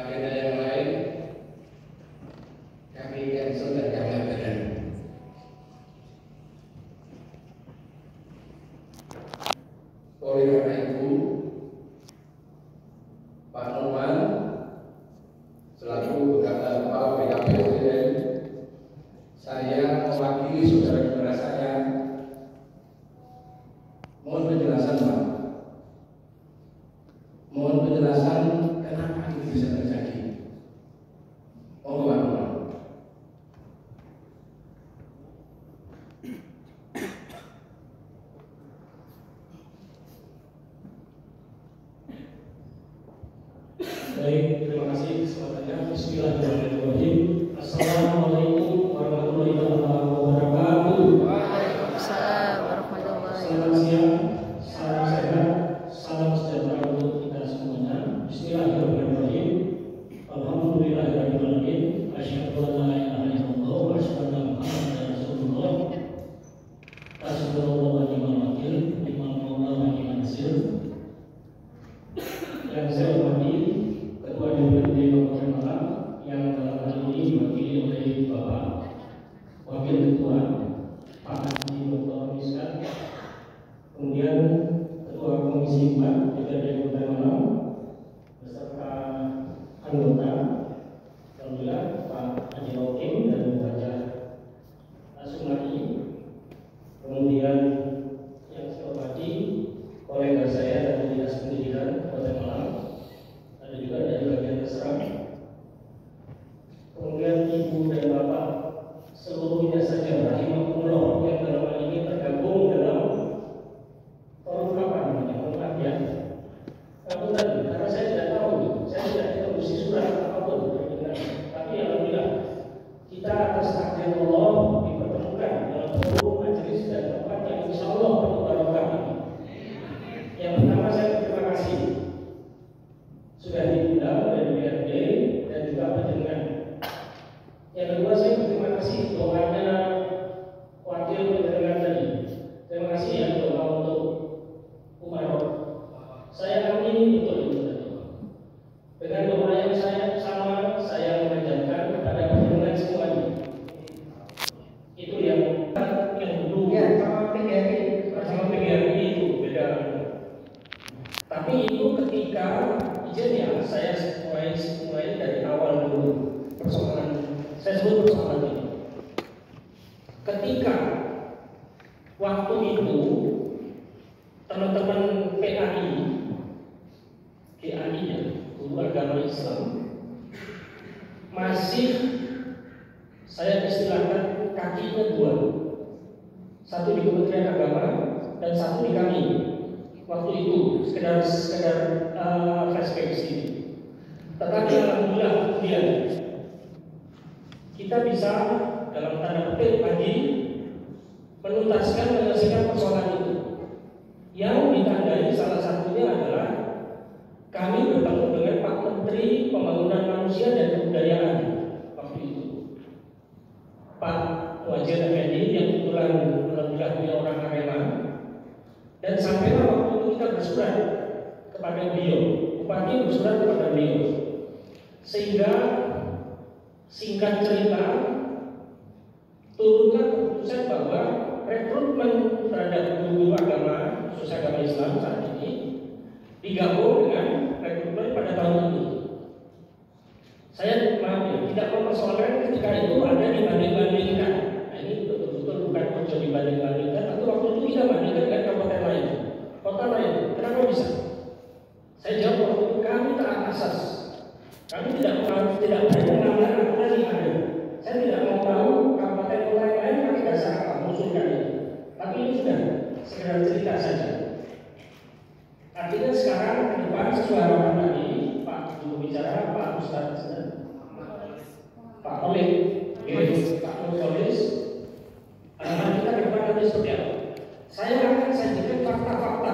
agenda yang lain kami cancel dan kami abaikan. Oleh karena itu, Pak Noman selaku Kepala BKPSDM, saya mewakili saudara-saudara saya mohon penjelasan, Pak. Mohon penjelasan kenapa ini bisa terjadi. Monggo, Pak Noman. Baik, terima kasih kesempatannya. Bismillahirrahmanirrahim. Assalamualaikum warahmatullahi wabarakatuh. Waalaikumsalam warahmatullahi Selamat siang, salam sehat, salam sejahtera untuk kita semuanya. Bismillahirrahmanirrahim. Alhamdulillahirabbil alamin. Asyhadu an la ilaha illallah wa asyhadu anna Muhammadar Rasulullah. Hasbunallahu wa ni'mal wakil, ni'mal maula wa ni'mal nasir. Yang saya hormati Ketua DPRD Kabupaten Malang yang dalam hal ini diwakili oleh Bapak Wakil Ketua Pak Haji Dr. Miskan, kemudian Ketua Komisi 4 DPRD Kabupaten Malang beserta anggota, alhamdulillah Pak Haji Rokim dan Bu Haja Asumati, kemudian yang saya hormati kolega saya dari Dinas Pendidikan Kabupaten Malang, ada juga dari bagian Kesram, kemudian Ibu dan Bapak seluruhnya saja rahimahumullah yang dalam hal ini tergabung dalam forum apa namanya, forum ya. Kamu tadi, karena saya tidak tahu, saya tidak ditemusi surat apapun, tapi alhamdulillah kita atas takdir Allah dipertemukan dalam forum majelis dan tempat yang insya Allah penuh barokah ini. Yang pertama saya berterima kasih sudah diundang oleh DPRD dan juga penjenengan. Yang kedua saya berterima kasih doanya wakil penjenengan tadi. Terima kasih ya doa untuk Umar. Saya amini betul itu tadi. Dengan doa yang saya sama, saya memanjatkan kepada penjenengan semuanya. Itu yang dulu sama PGRI itu beda. Tapi itu ketika izin ya, saya mulai dari awal dulu persoalan, saya sebut persoalan ini. Ketika waktu itu teman-teman PAI ya, Guru Agama Islam, masih saya istilahkan kakinya dua, satu di Kementerian Agama dan satu di kami. Waktu itu sekedar flashback sini. Tetapi alhamdulillah kemudian kita bisa dalam tanda petik pagi menuntaskan menyelesaikan persoalan itu. Yang ditandai salah satunya adalah kami bertemu dengan Pak Menteri Pembangunan Manusia dan Kebudayaan waktu itu, Pak Muhajir Effendi, yang kebetulan alhamdulillah punya orang Arema. Dan sampailah waktu itu kita bersurat kepada beliau, Bupati bersurat kepada beliau, sehingga singkat cerita turunlah keputusan bahwa rekrutmen terhadap guru agama, khusus agama Islam saat ini digabung dengan rekrutmen pada tahun ini. Saya tidak mempersoalkan ketika itu ada dibanding-bandingkan. Nah, ini betul-betul bukan konsep dibanding-bandingkan, atau waktu itu kita bandingkan dengan kabupaten lain, kota lain. Kenapa bisa? Saya jawab waktu itu kami taat asas. Kami tidak mengambil aturan yang ada. Saya tidak mau tahu kabupaten kota yang lain pakai dasar apa mengusulkan itu. Tapi ini sudah sekedar cerita saja. Artinya sekarang ke depan sesuai harapan tadi Pak Juru Bicara, Pak Ustadz, Pak Kolik, Pak Nursolis, harapan kita ke depan nanti seperti apa? Saya akan sajikan fakta-fakta.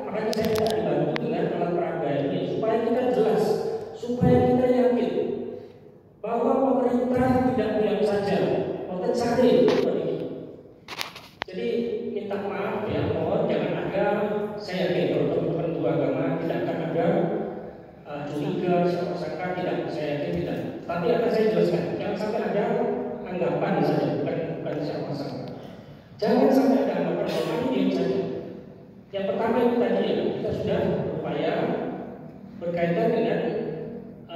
Makanya saya tidak dibantu dengan alat peraga ini supaya kita jelas, supaya kita yakin curiga, siapa sangka, tidak, saya yakin tidak. Tapi akan saya jelaskan, jangan sampai ada anggapan saja, bukan siapa sangka. Jangan sampai ada anggapan bahwa ini diam saja. Yang pertama itu tadi ya, kita sudah berupaya berkaitan dengan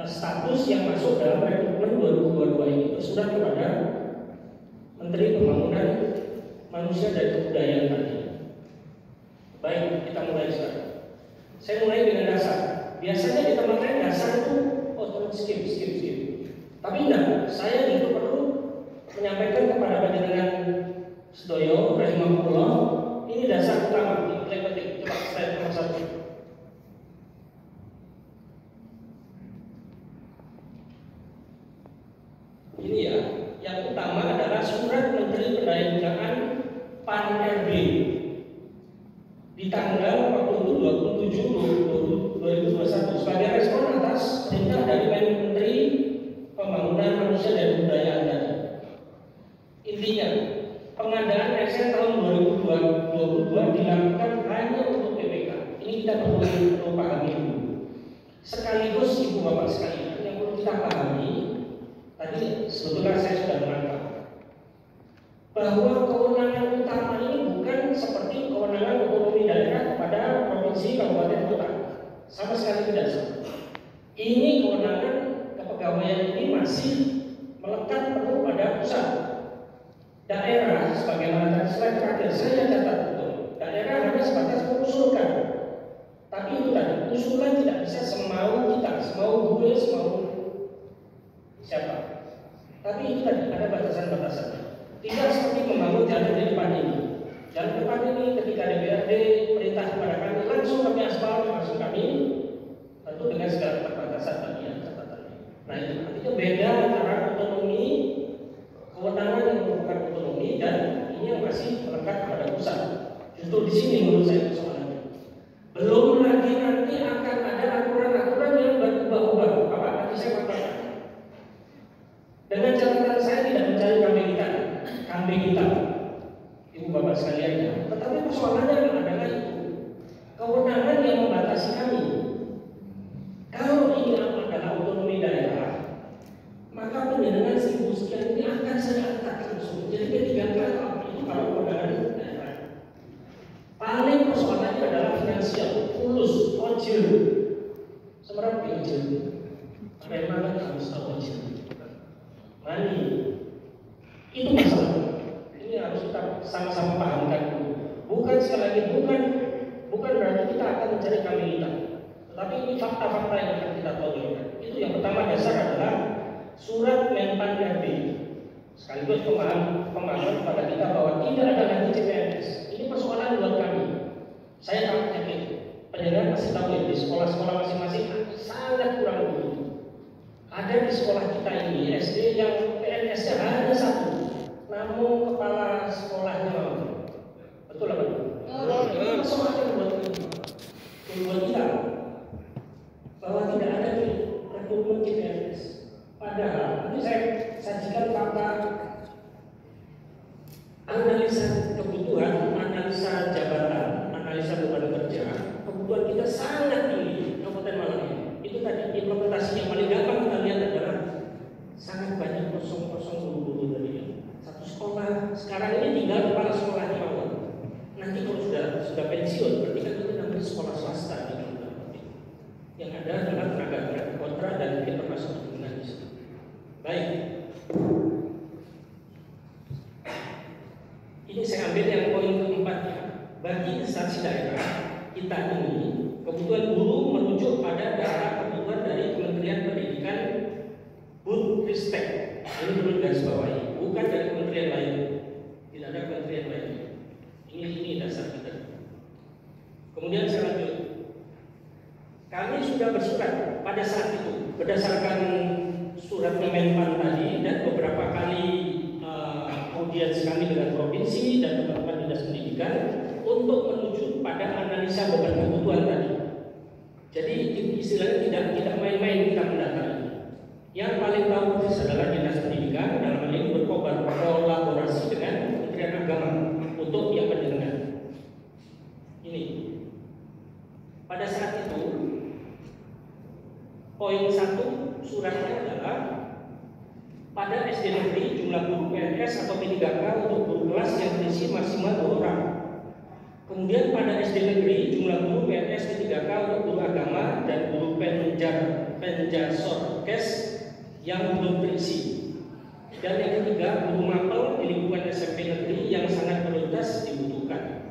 status yang masuk dalam rekrutmen 2022 ini, bersurat kepada Menteri Pembangunan Manusia dan Kebudayaan tadi. Baik, kita mulai sekarang. Saya mulai dengan dasar. Biasanya di tempat lain dasar itu skip. Tapi enggak, saya juga perlu menyampaikan kepada panjenengan sedoyo rahimahullah, ini dasar utama, ini paling penting. Coba slide nomor 1. Ini ya, yang utama adalah surat Menteri Perdagangan PAN-RB di tanggal waktu itu 27 2021 sebagai respon atas perintah dari Menteri Pembangunan Manusia dan Kebudayaan tadi. Intinya, pengadaan ASN tahun 2022 dilakukan hanya untuk PPK. Ini kita perlu pahami dulu. Sekaligus ibu bapak sekalian, yang perlu kita pahami tadi sebetulnya saya sudah menangkap bahwa kewenangan utama ini bukan seperti kewenangan otonomi daerah kepada provinsi, kabupaten, kota. Sama sekali tidak sama. Ini kewenangan kepegawaian ini masih melekat penuh pada pusat. Daerah, sebagaimana tadi slide terakhir saya catat betul, daerah hanya sebatas mengusulkan. Tapi itu tadi, usulan tidak bisa semau kita, semau gue, semau siapa. Tapi itu tadi ada batasan-batasannya. Tidak seperti membangun jalan di depan ini. Jalan depan ini ketika DPRD perintah kepada kami langsung kami aspal, langsung kami, tentu dengan segala keterbatasan tadi ya catatannya. Nah itu artinya beda antara otonomi, kewenangan yang merupakan otonomi dan ini yang masih melekat pada pusat. Justru di sini menurut saya persoalannya. Belum lagi nanti akan ada aturan-aturan yang berubah-ubah. Apa nanti saya katakan? Dengan catatan saya tidak mencari kambing hitam, ibu bapak sekalian ya. Tetapi persoalannya adalah itu kewenangan yang membatasi kami. Kalau ini adalah otonomi daerah, maka penjaringan 1000 sekian ini akan saya angkat langsung. Jadi ketiga itu kalau kewenangan daerah. Paling persoalannya adalah finansial, fulus, ojil, semerap ojil. Bagaimana harus tahu ojil? Mani. Itu masalah. Ini harus kita sama-sama pahamkan dulu. Bukan sekali lagi bukan berarti kita akan mencari kambing hitam. Tetapi ini fakta-fakta yang akan kita tolongkan. Itu yang pertama dasar adalah surat Menpan RB. Sekaligus pemahaman kepada kita bahwa tidak ada lagi CPNS. Ini persoalan buat kami. Saya tak yakin. Penjagaan masih tahu ya di sekolah-sekolah masing-masing sangat kurang begitu. Ada di sekolah kita ini SD yang PNS-nya hanya 1. Namun kepala sekolahnya mau. Betul apa? Itu persoalan buat kita bahwa tidak ada rekrutmen CPNS. Padahal nanti saya sajikan fakta analisa kebutuhan, analisa jabatan, analisa beban kerja. Kebutuhan kita sangat tinggi Kabupaten Malang ini. Itu tadi implementasi yang paling gampang kita lihat adalah sangat banyak kosong guru-guru tadi. Satu sekolah sekarang ini tinggal kepala sekolahnya awal. Nanti kalau sudah pensiun berarti kan itu namanya sekolah swasta gitu. Yang ada adalah tenaga kontrak dan kita termasuk dengan di situ. Baik. Ini saya ambil yang poin keempat ya. Bagi instansi daerah kita ini kebutuhan guru merujuk pada data kebutuhan dari Kementerian Pendidikan Budristek. Ini perlu digarisbawahi, bukan dari kementerian lain. Tidak ada kementerian lain. Ini dasar kita. Kemudian saya lanjut. Kami sudah bersurat pada saat itu berdasarkan surat Menpan tadi dan beberapa kali audiens kami dengan provinsi dan teman-teman dinas pendidikan untuk menuju pada analisa beban kebutuhan tadi. Jadi istilahnya tidak main-main kita mendatangi. Yang paling tahu persis adalah dinas pendidikan dalam hal ini berkolaborasi dengan Kementerian Agama untuk yang penjenengan. Ini pada saat itu poin 1 suratnya adalah pada SD negeri jumlah guru PNS atau P3K untuk guru kelas yang berisi maksimal 2 orang. Kemudian pada SD negeri jumlah guru PNS P3K untuk guru agama dan guru penjasorkes yang belum terisi. Dan yang ketiga, guru mapel di lingkungan SMP negeri yang sangat prioritas dibutuhkan.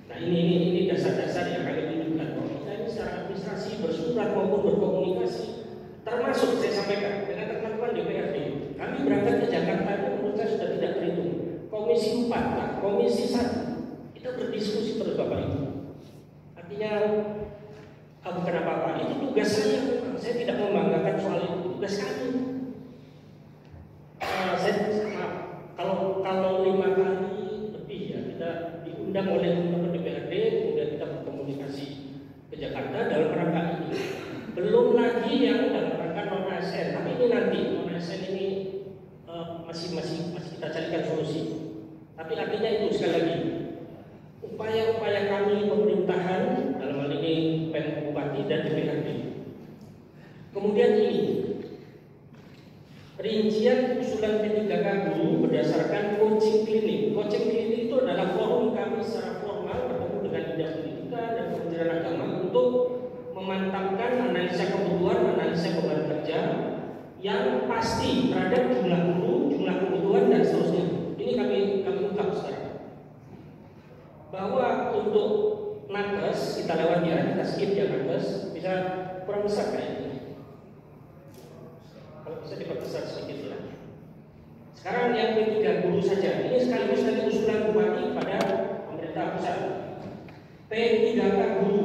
Nah ini dasar-dasar yang kami tunjukkan bahwa kita ini secara administrasi bersurat maupun berkomunikasi, termasuk saya sampaikan dengan teman-teman DPRD. Kami berangkat ke Jakarta itu menurut saya sudah tidak terhitung. Komisi 4, nah, komisi 1 kita berdiskusi terus Bapak Ibu. Artinya bukan apa-apa, itu tugas saya. Saya tidak membanggakan soal itu, tugas kami. Kalau 5 kali lebih ya kita diundang oleh teman-teman DPRD, kemudian kita berkomunikasi ke Jakarta dalam rangka ini. Belum lagi yang dalam rangka non ASN, tapi ini nanti non ASN ini masih kita carikan solusi. Tapi artinya itu sekali lagi upaya-upaya kami pemerintahan dalam hal ini Pemprov Bupati dan DPRD. Kemudian ini rincian usulan P3K guru berdasarkan coaching klinik. Coaching klinik itu adalah forum kami secara formal bertemu dengan Dinas Pendidikan dan Kementerian Agama untuk memantapkan analisa kebutuhan, analisa beban kerja yang pasti terhadap jumlah guru, jumlah kebutuhan dan seterusnya. Ini kami ungkap sekarang. Bahwa untuk nakes kita lewat ya, kita skip ya nakes, bisa kurang besar kayaknya. Kalau bisa diperbesar sedikit ya. Sekarang yang P3 guru saja. Ini sekaligus nanti usulan bupati pada pemerintah pusat. P3K guru